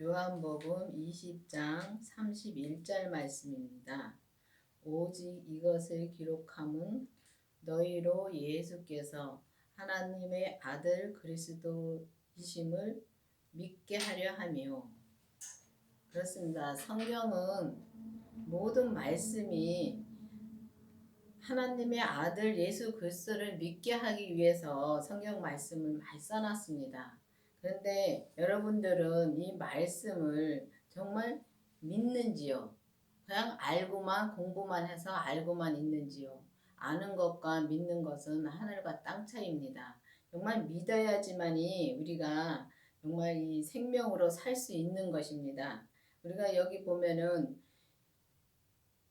요한복음 20장 31절 말씀입니다. 오직 이것을 기록함은 너희로 예수께서 하나님의 아들 그리스도이심을 믿게 하려 함이요. 그렇습니다. 성경은 모든 말씀이 하나님의 아들 예수 그리스도를 믿게 하기 위해서 성경 말씀을 많이 써놨습니다. 그런데 여러분들은 이 말씀을 정말 믿는지요? 그냥 알고만 공부만 해서 알고만 있는지요? 아는 것과 믿는 것은 하늘과 땅 차이입니다. 정말 믿어야지만이 우리가 정말 이 생명으로 살 수 있는 것입니다. 우리가 여기 보면은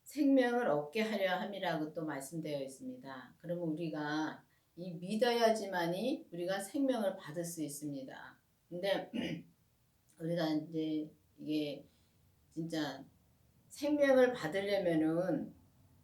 생명을 얻게 하려 함이라고 또 말씀되어 있습니다. 그러면 우리가 이 믿어야지만이 우리가 생명을 받을 수 있습니다. 근데 우리가 이제 이게 진짜 생명을 받으려면은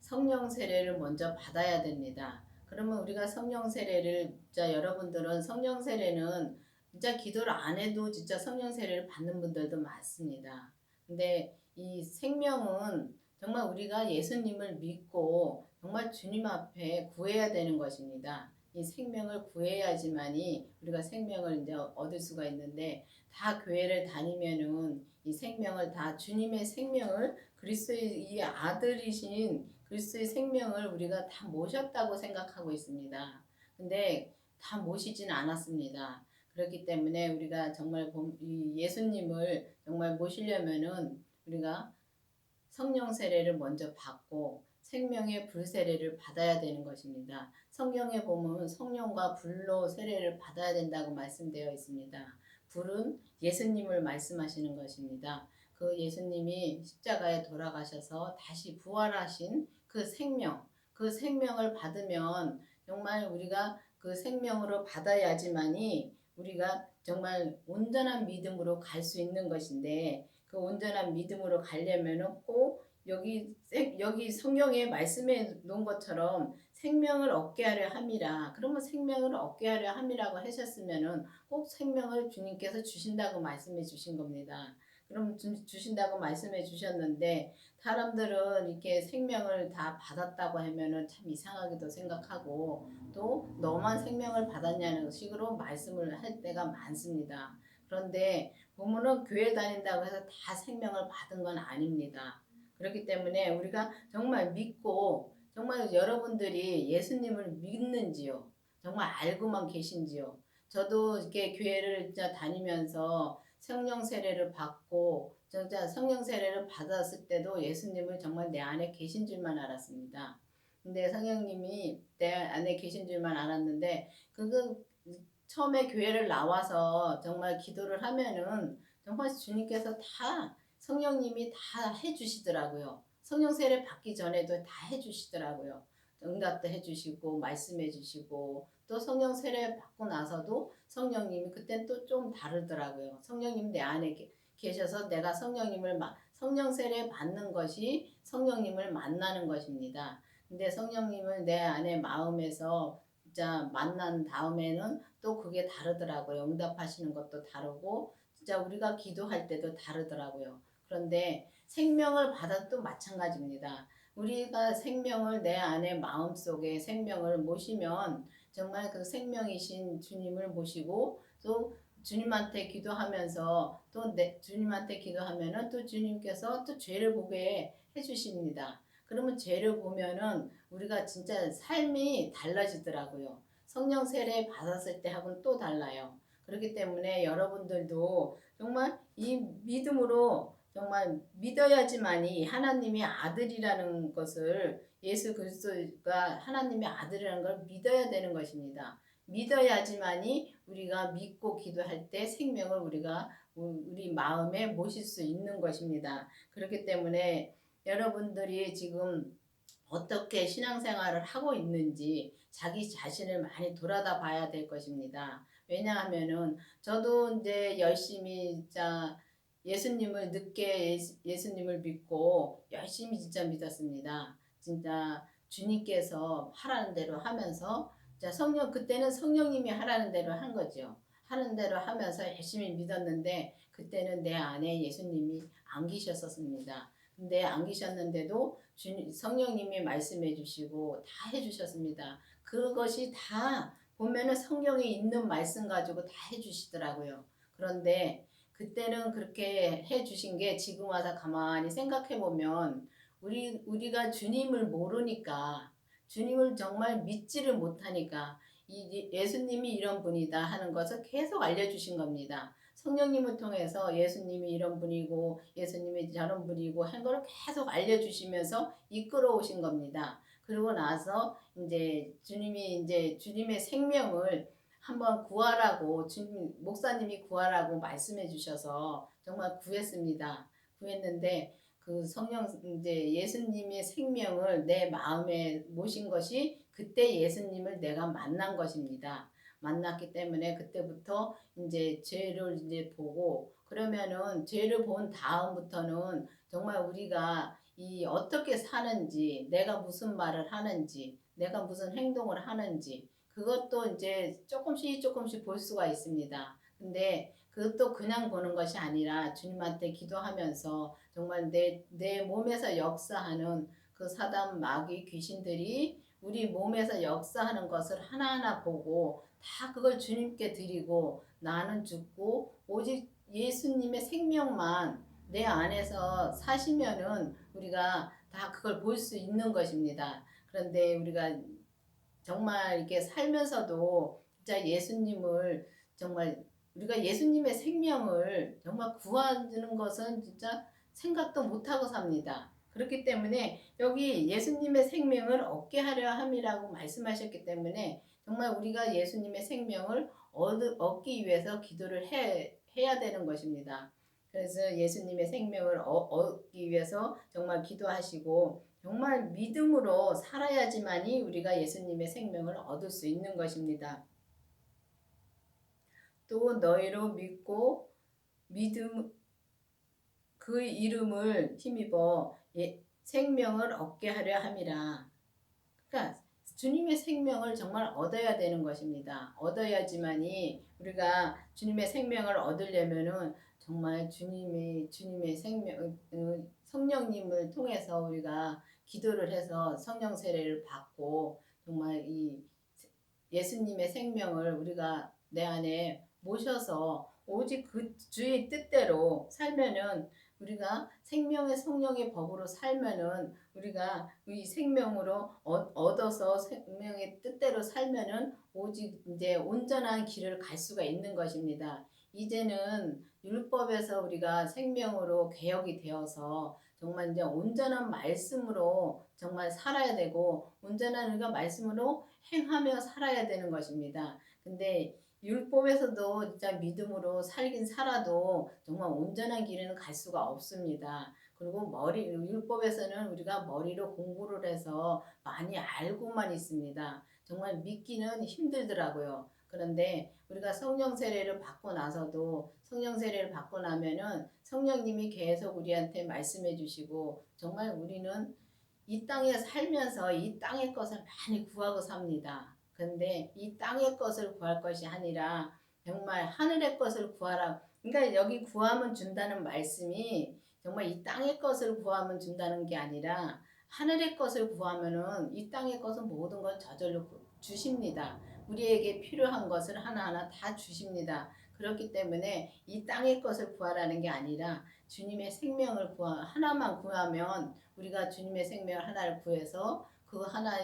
성령 세례를 먼저 받아야 됩니다. 그러면 우리가 성령 세례를 진짜 여러분들은 성령 세례는 진짜 기도를 안 해도 진짜 성령 세례를 받는 분들도 많습니다. 근데 이 생명은 정말 우리가 예수님을 믿고 정말 주님 앞에 구해야 되는 것입니다. 이 생명을 구해야지만이 우리가 생명을 이제 얻을 수가 있는데 다 교회를 다니면은 이 생명을 다 주님의 생명을 그리스도의 이 아들이신 그리스도의 생명을 우리가 다 모셨다고 생각하고 있습니다. 근데 다 모시진 않았습니다. 그렇기 때문에 우리가 정말 이 예수님을 정말 모시려면은 우리가 성령 세례를 먼저 받고 생명의 불 세례를 받아야 되는 것입니다. 성경에 보면 성령과 불로 세례를 받아야 된다고 말씀되어 있습니다. 불은 예수님을 말씀하시는 것입니다. 그 예수님이 십자가에 돌아가셔서 다시 부활하신 그 생명, 그 생명을 받으면 정말 우리가 그 생명으로 받아야지만이 우리가 정말 온전한 믿음으로 갈 수 있는 것인데 그 온전한 믿음으로 가려면은 꼭 여기 성경에 말씀해 놓은 것처럼 생명을 얻게 하려 함이라. 그러면 생명을 얻게 하려 함이라고 하셨으면은 꼭 생명을 주님께서 주신다고 말씀해 주신 겁니다. 그럼 주신다고 말씀해 주셨는데 사람들은 이렇게 생명을 다 받았다고 하면은 참 이상하게도 생각하고 또 너만 생명을 받았냐는 식으로 말씀을 할 때가 많습니다. 그런데 보면은 교회 다닌다고 해서 다 생명을 받은 건 아닙니다. 그렇기 때문에 우리가 정말 믿고 정말 여러분들이 예수님을 믿는지요? 정말 알고만 계신지요? 저도 이렇게 교회를 진짜 다니면서 성령 세례를 받고 진짜 성령 세례를 받았을 때도 예수님을 정말 내 안에 계신 줄만 알았습니다. 근데 성령님이 내 안에 계신 줄만 알았는데 그거 처음에 교회를 나와서 정말 기도를 하면은 정말 주님께서 다 성령님이 다 해주시더라고요. 성령 세례 받기 전에도 다 해주시더라고요. 응답도 해주시고 말씀해 주시고 또 성령 세례 받고 나서도 성령님이 그땐 또 좀 다르더라고요. 성령님 내 안에 계셔서 내가 성령 세례 받는 것이 성령님을 만나는 것입니다. 근데 성령님을 내 안에 마음에서 진짜 만난 다음에는 또 그게 다르더라고요. 응답하시는 것도 다르고 진짜 우리가 기도할 때도 다르더라고요. 그런데 생명을 받아도 마찬가지입니다. 우리가 생명을 내 안에 마음속에 생명을 모시면 정말 그 생명이신 주님을 모시고 또 주님한테 기도하면서 또 주님한테 기도하면은 또 주님께서 또 죄를 보게 해주십니다. 그러면 죄를 보면은 우리가 진짜 삶이 달라지더라고요. 성령 세례 받았을 때 하고는 또 달라요. 그렇기 때문에 여러분들도 정말 이 믿음으로 정말 믿어야지만이 하나님의 아들이라는 것을 예수 그리스도가 하나님의 아들이라는 걸 믿어야 되는 것입니다. 믿어야지만이 우리가 믿고 기도할 때 생명을 우리가 우리 마음에 모실 수 있는 것입니다. 그렇기 때문에 여러분들이 지금 어떻게 신앙생활을 하고 있는지 자기 자신을 많이 돌아다 봐야 될 것입니다. 왜냐하면은 저도 이제 열심히 진짜 예수님을 늦게 예수님을 믿고 열심히 진짜 믿었습니다. 진짜 주님께서 하라는 대로 하면서 그때는 성령님이 하라는 대로 한 거죠. 하는 대로 하면서 열심히 믿었는데 그때는 내 안에 예수님이 안 계셨었습니다. 근데 안 계셨는데도 성령님이 말씀해 주시고 다 해주셨습니다. 그것이 다 보면은 성경에 있는 말씀 가지고 다 해주시더라고요. 그런데 그때는 그렇게 해주신 게 지금 와서 가만히 생각해 보면 우리가 주님을 모르니까 주님을 정말 믿지를 못하니까 이 예수님이 이런 분이다 하는 것을 계속 알려주신 겁니다. 성령님을 통해서 예수님이 이런 분이고 예수님이 저런 분이고 한 거를 계속 알려주시면서 이끌어 오신 겁니다. 그리고 나서 이제 주님이 이제 주님의 생명을 한번 구하라고 주님 목사님이 구하라고 말씀해 주셔서 정말 구했습니다. 구했는데 그 성령 이제 예수님의 생명을 내 마음에 모신 것이 그때 예수님을 내가 만난 것입니다. 만났기 때문에 그때부터 이제 죄를 이제 보고 그러면은 죄를 본 다음부터는 정말 우리가 이 어떻게 사는지 내가 무슨 말을 하는지 내가 무슨 행동을 하는지 그것도 이제 조금씩 볼 수가 있습니다. 근데 그것도 그냥 보는 것이 아니라 주님한테 기도하면서 정말 내 몸에서 역사하는 그 사단 마귀 귀신들이 우리 몸에서 역사하는 것을 하나하나 보고 다 그걸 주님께 드리고 나는 죽고 오직 예수님의 생명만 내 안에서 사시면은 우리가 다 그걸 볼 수 있는 것입니다. 그런데 우리가 정말 이렇게 살면서도 진짜 예수님을 정말 우리가 예수님의 생명을 정말 구하는 것은 진짜 생각도 못하고 삽니다. 그렇기 때문에 여기 예수님의 생명을 얻게 하려 함이라고 말씀하셨기 때문에 정말 우리가 예수님의 생명을 얻기 위해서 기도를 해야 되는 것입니다. 그래서 예수님의 생명을 얻기 위해서 정말 기도하시고 정말 믿음으로 살아야지만이 우리가 예수님의 생명을 얻을 수 있는 것입니다. 또 너희로 믿고 믿음 그 이름을 힘입어 생명을 얻게 하려 함이라. 그러니까 주님의 생명을 정말 얻어야 되는 것입니다. 얻어야지만이 우리가 주님의 생명을 얻으려면은 정말 주님의 생명 성령님을 통해서 우리가 기도를 해서 성령 세례를 받고 정말 이 예수님의 생명을 우리가 내 안에 모셔서 오직 그 주의 뜻대로 살면은 우리가 생명의 성령의 법으로 살면은 우리가 이 생명으로 얻어서 생명의 뜻대로 살면은 오직 이제 온전한 길을 갈 수가 있는 것입니다. 이제는 율법에서 우리가 생명으로 개혁이 되어서 정말 이제 온전한 말씀으로 정말 살아야 되고 온전한 우리가 말씀으로 행하며 살아야 되는 것입니다. 근데 율법에서도 진짜 믿음으로 살긴 살아도 정말 온전한 길은 갈 수가 없습니다. 그리고 율법에서는 우리가 머리로 공부를 해서 많이 알고만 있습니다. 정말 믿기는 힘들더라고요. 그런데 우리가 성령 세례를 받고 나서도 성령 세례를 받고 나면은 성령님이 계속 우리한테 말씀해 주시고 정말 우리는 이 땅에 살면서 이 땅의 것을 많이 구하고 삽니다. 그런데 이 땅의 것을 구할 것이 아니라 정말 하늘의 것을 구하라. 그러니까 여기 구하면 준다는 말씀이 정말 이 땅의 것을 구하면 준다는 게 아니라 하늘의 것을 구하면은 이 땅의 것은 모든 걸 저절로 주십니다. 우리에게 필요한 것을 하나하나 다 주십니다. 그렇기 때문에 이 땅의 것을 구하라는 게 아니라 주님의 생명을 하나만 구하면 우리가 주님의 생명 하나를 구해서 그 하나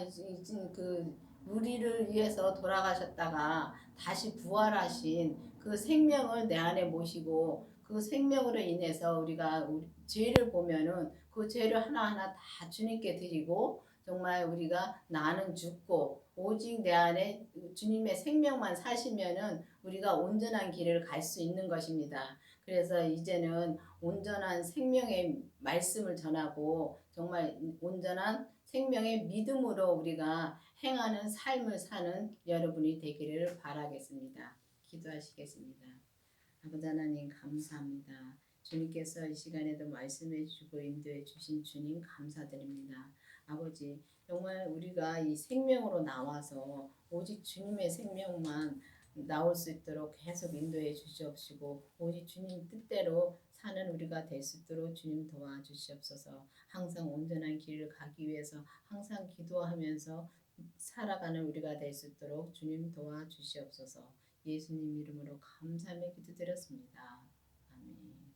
그 우리를 위해서 돌아가셨다가 다시 부활하신 그 생명을 내 안에 모시고 그 생명으로 인해서 우리가 죄를 보면은 그 죄를 하나하나 다 주님께 드리고 정말 우리가 나는 죽고 오직 내 안에 주님의 생명만 사시면은 우리가 온전한 길을 갈 수 있는 것입니다. 그래서 이제는 온전한 생명의 말씀을 전하고 정말 온전한 생명의 믿음으로 우리가 행하는 삶을 사는 여러분이 되기를 바라겠습니다. 기도하시겠습니다. 아버지 하나님 감사합니다. 주님께서 이 시간에도 말씀해 주시고 인도해 주신 주님 감사드립니다. 아버지 정말 우리가 이 생명으로 나와서 오직 주님의 생명만 나올 수 있도록 계속 인도해 주시옵시고 오직 주님 뜻대로 사는 우리가 될 수 있도록 주님 도와주시옵소서. 항상 온전한 길을 가기 위해서 항상 기도하면서 살아가는 우리가 될 수 있도록 주님 도와주시옵소서. 예수님 이름으로 감사하며 기도드렸습니다. 아멘.